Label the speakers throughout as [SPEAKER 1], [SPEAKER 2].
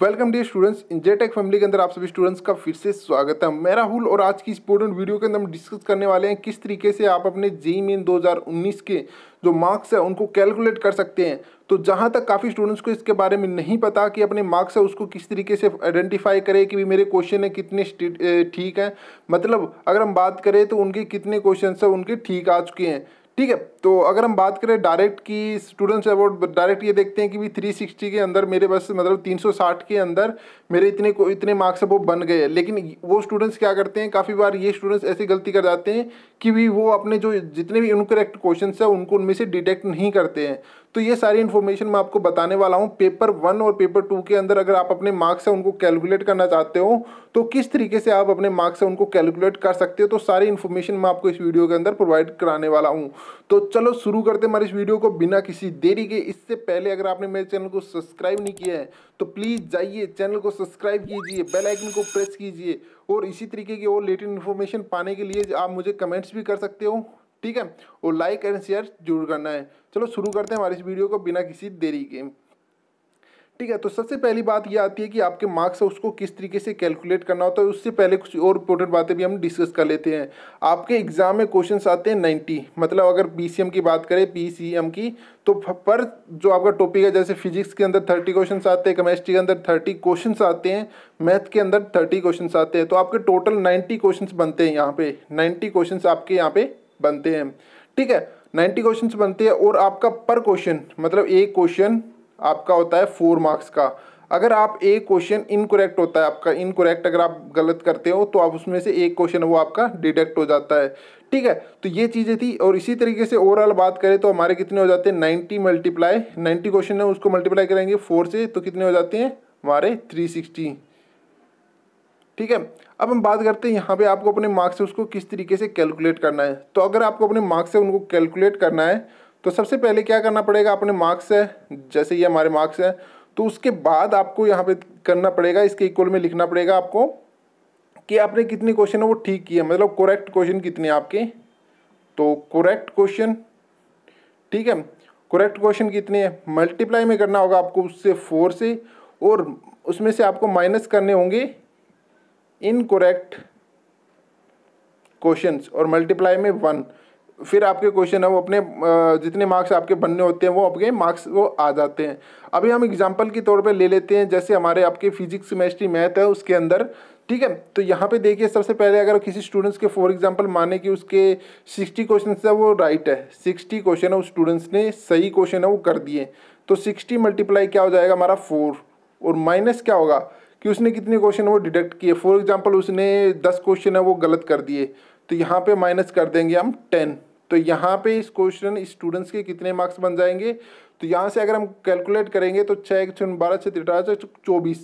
[SPEAKER 1] Welcome dear students, इन जेटेक family के अंदर आप सभी स्टूडेंट्स का फिर से स्वागत है। मैं राहुल और आज की इंपॉर्टेंट वीडियो के अंदर हम डिस्कस करने वाले हैं किस तरीके से आप अपने जेईई मेन 2019 के जो मार्क्स है उनको कैलकुलेट कर सकते हैं। तो जहां तक काफ़ी स्टूडेंट्स को इसके बारे में नहीं पता कि अपने मार्क्स है उसको किस तरीके से आइडेंटिफाई करें कि भी मेरे क्वेश्चन है कितने ठीक है, मतलब अगर हम बात करें तो उनके कितने क्वेश्चन है उनके ठीक आ चुके हैं। ठीक है, तो अगर हम बात करें डायरेक्ट की स्टूडेंट्स अबाउट डायरेक्ट ये देखते हैं कि भी 360 के अंदर मेरे बस मतलब 360 के अंदर मेरे इतने मार्क्स है वो बन गए। लेकिन वो स्टूडेंट्स क्या करते हैं, काफ़ी बार ये स्टूडेंट्स ऐसी गलती कर जाते हैं कि भी वो अपने जो जितने भी इनकरेक्ट क्वेश्चन है उनको उनमें से डिटेक्ट नहीं करते हैं। तो ये सारी इन्फॉर्मेशन मैं आपको बताने वाला हूँ। पेपर 1 और पेपर 2 के अंदर अगर आप अपने मार्क्स है उनको कैलकुलेट करना चाहते हो तो किस तरीके से आप अपने मार्क्स है उनको कैलकुलेट कर सकते हो, तो सारी इन्फॉर्मेशन मैं आपको इस वीडियो के अंदर प्रोवाइड कराने वाला हूँ। तो चलो शुरू करते हैं हमारे इस वीडियो को बिना किसी देरी के। इससे पहले अगर आपने मेरे चैनल को सब्सक्राइब नहीं किया है तो प्लीज़ जाइए चैनल को सब्सक्राइब कीजिए, बेल आइकन को प्रेस कीजिए और इसी तरीके की और लेटेस्ट इन्फॉर्मेशन पाने के लिए आप मुझे कमेंट्स भी कर सकते हो। ठीक है, और लाइक एंड शेयर जरूर करना है। चलो शुरू करते हैं हमारी इस वीडियो को बिना किसी देरी के। ठीक है, तो सबसे पहली बात ये आती है कि आपके मार्क्स है उसको किस तरीके से कैलकुलेट करना होता है। उससे पहले कुछ और इंपॉर्टेंट बातें भी हम डिस्कस कर लेते हैं। आपके एग्जाम में क्वेश्चंस आते हैं 90, मतलब अगर पीसीएम की बात करें पीसीएम की, तो पर जो आपका टॉपिक है जैसे फिजिक्स के अंदर 30 क्वेश्चन आते हैं, केमिस्ट्री के अंदर 30 क्वेश्चन आते हैं, मैथ के अंदर 30 क्वेश्चन आते हैं, तो आपके टोटल 90 क्वेश्चन बनते हैं। यहाँ पे 90 क्वेश्चन आपके यहाँ पे बनते हैं। ठीक है, 90 क्वेश्चन बनते हैं और आपका पर क्वेश्चन मतलब एक क्वेश्चन आपका होता है 4 मार्क्स का। अगर आप एक क्वेश्चन इनकरेक्ट होता है आपका, इनकरेक्ट अगर आप गलत करते हो तो आप उसमें से एक क्वेश्चन वो आपका डिडक्ट हो जाता है। ठीक है, तो ये चीज़ें थी। और इसी तरीके से ओवरऑल बात करें तो हमारे कितने हो जाते हैं 90 मल्टीप्लाई 90 क्वेश्चन है उसको मल्टीप्लाई करेंगे 4 से तो कितने हो जाते हैं हमारे 360। ठीक है, अब हम बात करते हैं यहाँ पे आपको अपने मार्क्स से उसको किस तरीके से कैलकुलेट करना है। तो अगर आपको अपने मार्क्स से उनको कैलकुलेट करना है तो सबसे पहले क्या करना पड़ेगा, अपने मार्क्स है जैसे ये हमारे मार्क्स है तो उसके बाद आपको यहाँ पे करना पड़ेगा, इसके इक्वल में लिखना पड़ेगा आपको कि आपने कितने क्वेश्चन है वो ठीक किए, मतलब करेक्ट क्वेश्चन कितने आपके। तो करेक्ट क्वेश्चन, ठीक है, करेक्ट क्वेश्चन कितने हैं मल्टीप्लाई में करना होगा आपको उससे 4 से, और उसमें से आपको माइनस करने होंगे इनकरेक्ट क्वेश्चंस और मल्टीप्लाई में 1। फिर आपके क्वेश्चन है वो अपने जितने मार्क्स आपके बनने होते हैं वो आपके मार्क्स वो आ जाते हैं। अभी हम एग्जांपल के तौर पे ले लेते हैं, जैसे हमारे आपके फिजिक्स केमिस्ट्री मैथ है उसके अंदर। ठीक है, तो यहाँ पे देखिए सबसे पहले अगर किसी स्टूडेंट्स के फॉर एग्जांपल माने कि उसके 60 क्वेश्चन है वो राइट है, 60 क्वेश्चन है उस स्टूडेंट्स ने सही क्वेश्चन है वो कर दिए, तो 60 मल्टीप्लाई क्या हो जाएगा हमारा 4, और माइनस क्या होगा कि उसने कितने क्वेश्चन वो डिडक्ट किए। फॉर एग्जांपल उसने 10 क्वेश्चन है वो गलत कर दिए, तो यहाँ पे माइनस कर देंगे हम 10। तो यहाँ पे इस क्वेश्चन स्टूडेंट्स के कितने मार्क्स बन जाएंगे, तो यहाँ से अगर हम कैलकुलेट करेंगे तो 6 12 6 18 24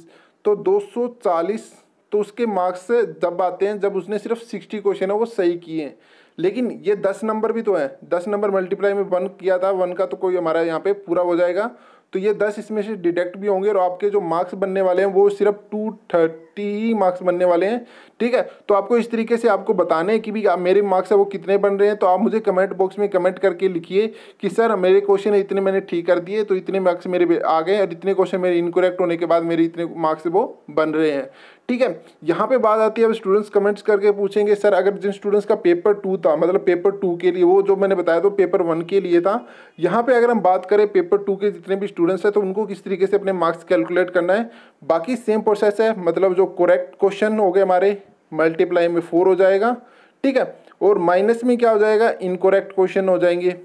[SPEAKER 1] तो 240। तो उसके मार्क्स जब आते हैं जब उसने सिर्फ 60 क्वेश्चन है वो सही किए हैं। लेकिन ये 10 नंबर भी तो है, 10 नंबर मल्टीप्लाई में 1 किया था, 1 का तो कोई हमारा यहाँ पे पूरा हो जाएगा, तो ये 10 इसमें से डिडक्ट भी होंगे और आपके जो मार्क्स बनने वाले हैं वो सिर्फ 230 ही मार्क्स बनने वाले हैं। ठीक है, तो आपको इस तरीके से आपको बताने हैं कि भी मेरे मार्क्स है वो कितने बन रहे हैं। तो आप मुझे कमेंट बॉक्स में कमेंट करके लिखिए कि सर मेरे क्वेश्चन इतने मैंने ठीक कर दिए तो इतने मार्क्स मेरे आ गए और इतने क्वेश्चन मेरे इनकरेक्ट होने के बाद मेरे इतने मार्क्स वो बन रहे हैं। ठीक है, यहाँ पे बात आती है अब स्टूडेंट्स कमेंट्स करके पूछेंगे सर अगर जिन स्टूडेंट्स का पेपर 2 था, मतलब पेपर 2 के लिए वो जो मैंने बताया तो पेपर 1 के लिए था, यहाँ पे अगर हम बात करें पेपर 2 के जितने भी स्टूडेंट्स हैं तो उनको किस तरीके से अपने मार्क्स कैलकुलेट करना है। बाकी सेम प्रोसेस है, मतलब जो करेक्ट क्वेश्चन हो गए हमारे मल्टीप्लाई में 4 हो जाएगा। ठीक है, और माइनस में क्या हो जाएगा इनकरेक्ट क्वेश्चन हो जाएंगे।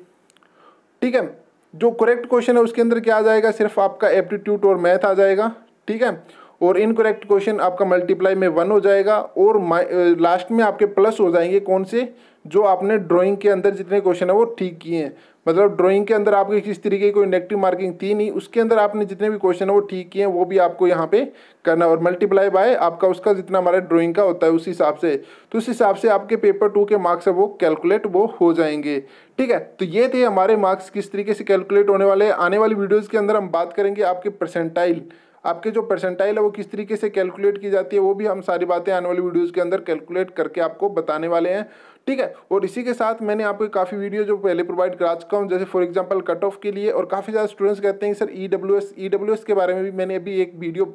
[SPEAKER 1] ठीक है, जो करेक्ट क्वेश्चन है उसके अंदर क्या आ जाएगा, सिर्फ आपका एप्टीट्यूड और मैथ आ जाएगा। ठीक है, और इनकरेक्ट क्वेश्चन आपका मल्टीप्लाई में 1 हो जाएगा, और लास्ट में आपके प्लस हो जाएंगे कौन से, जो आपने ड्राइंग के अंदर जितने क्वेश्चन है वो ठीक किए हैं। मतलब ड्राइंग के अंदर आपकी किस तरीके की कोई नेगेटिव मार्किंग थी नहीं, उसके अंदर आपने जितने भी क्वेश्चन है वो ठीक किए हैं वो भी आपको यहाँ पे करना, और मल्टीप्लाई बाय आपका उसका जितना हमारा ड्राइंग का होता है उस हिसाब से, तो उस हिसाब से आपके पेपर 2 के मार्क्स है वो कैलकुलेट वो हो जाएंगे। ठीक है, तो ये थे हमारे मार्क्स किस तरीके से कैलकुलेट होने वाले हैं। आने वाली वीडियोज़ के अंदर हम बात करेंगे आपके परसेंटाइल, आपके जो परसेंटाइल है वो किस तरीके से कैलकुलेट की जाती है, वो भी हम सारी बातें आने वाली वीडियोज़ के अंदर कैलकुलेट करके आपको बताने वाले हैं। ठीक है, और इसी के साथ मैंने आपको काफ़ी वीडियो जो पहले प्रोवाइड करा चुका हूँ, जैसे फॉर एग्जांपल कट ऑफ के लिए, और काफ़ी ज़्यादा स्टूडेंट्स कहते हैं कि सर ईडब्ल्यूएस के बारे में भी मैंने अभी एक वीडियो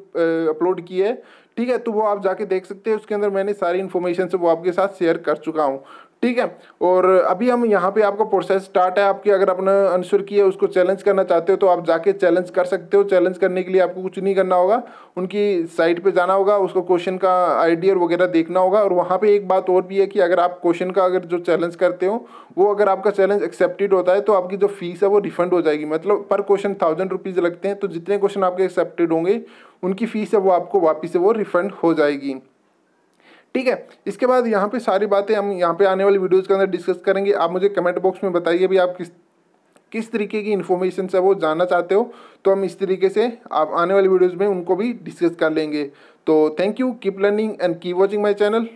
[SPEAKER 1] अपलोड की है। ठीक है, तो वो आप जाके देख सकते हैं, उसके अंदर मैंने सारी इन्फॉर्मेशन से वो आपके साथ शेयर कर चुका हूँ। ठीक है, और अभी हम यहाँ पे आपका प्रोसेस स्टार्ट है आपकी, अगर आपने आंसर किया उसको चैलेंज करना चाहते हो तो आप जाके चैलेंज कर सकते हो। चैलेंज करने के लिए आपको कुछ नहीं करना होगा, उनकी साइट पे जाना होगा, उसको क्वेश्चन का आईडी और वगैरह देखना होगा। और वहाँ पे एक बात और भी है कि अगर आप क्वेश्चन का अगर जो चैलेंज करते हो वो अगर आपका चैलेंज एक्सेप्टेड होता है तो आपकी जो फीस है वो रिफंड हो जाएगी। मतलब पर क्वेश्चन 1000 रुपीज़ लगते हैं, तो जितने क्वेश्चन आपके एक्सेप्टेड होंगे उनकी फीस है वो आपको वापस से वो रिफंड हो जाएगी। ठीक है, इसके बाद यहाँ पे सारी बातें हम यहाँ पे आने वाली वीडियोज़ के अंदर डिस्कस करेंगे। आप मुझे कमेंट बॉक्स में बताइए भी आप किस तरीके की इन्फॉर्मेशन है वो जानना चाहते हो, तो हम इस तरीके से आप आने वाली वीडियोज़ में उनको भी डिस्कस कर लेंगे। तो thank you, keep learning and keep watching my channel.